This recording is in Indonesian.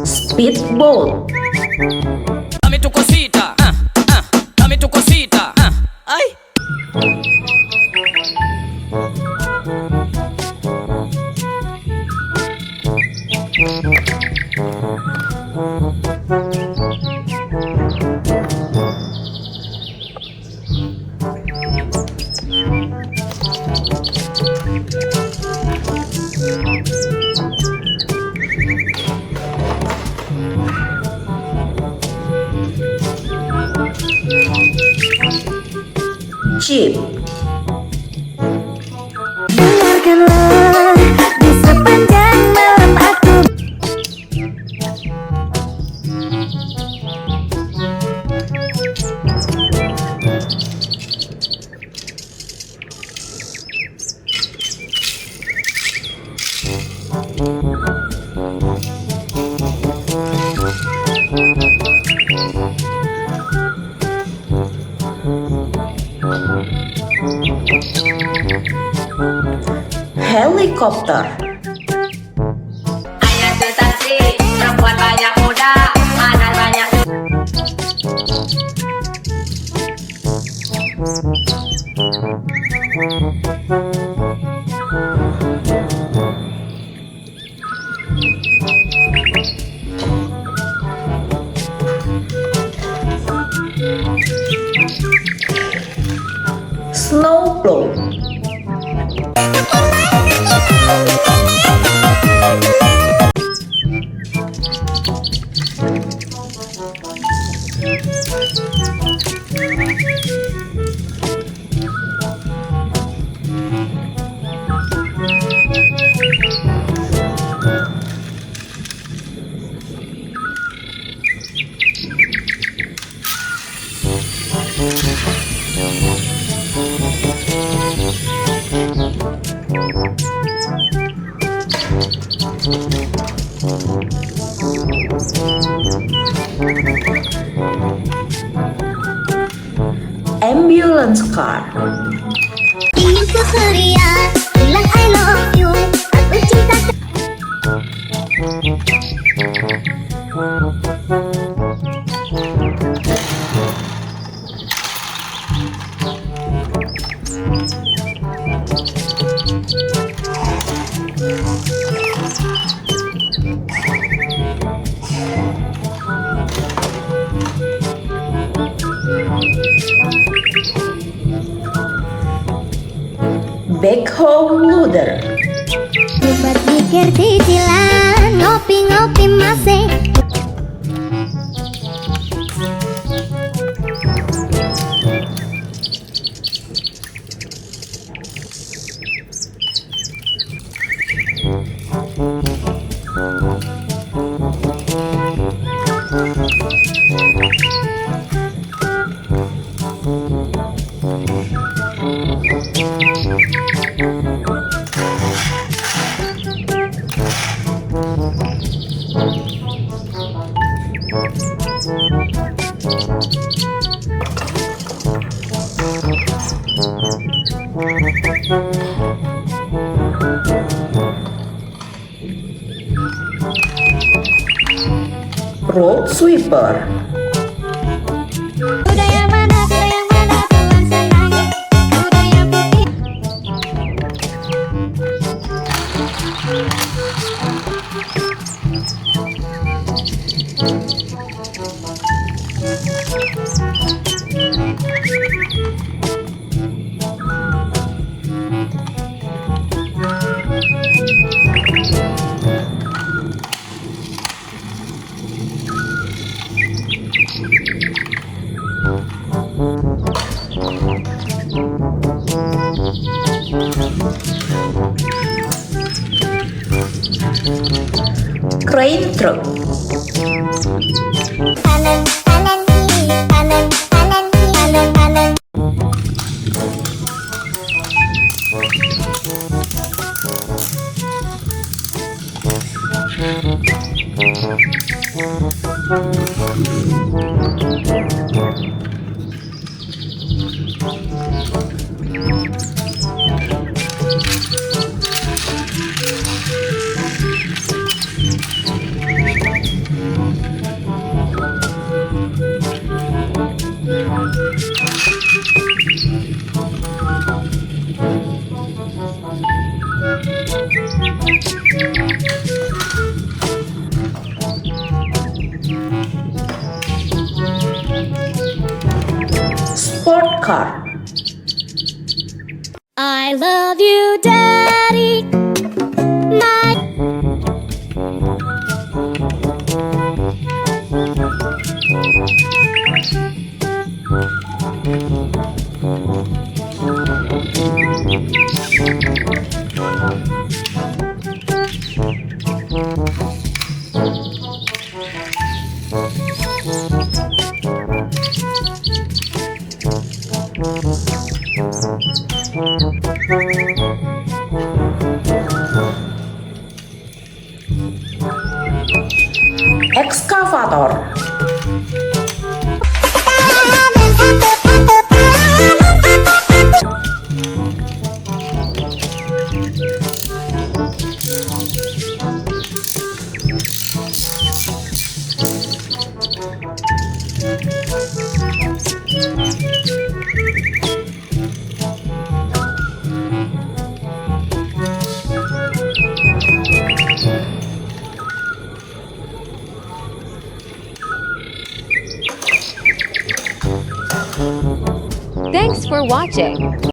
Speedboat. Dame tu cosita, dame tu cosita, ay. Jeep. Dengarkanlah di sepanjang malam aku. Helikopter. Hanya sensasi, perempuan banyak muda, mana banyak. Snowplow. Ambulance car. Ingin ku ceria, bilang I love you. Aku cinta. Backhoe Loader. Buat pikir cicilan, ngopi-ngopi masih. Road sweeper. Kuda yang mana tulang senangnya. Kuda yang putih. Crane truck. Kanan, kanan, kiri, kanan, kanan, kiri, kanan, kanan. Car. I love you, Daddy. My Excavator. Thanks for watching.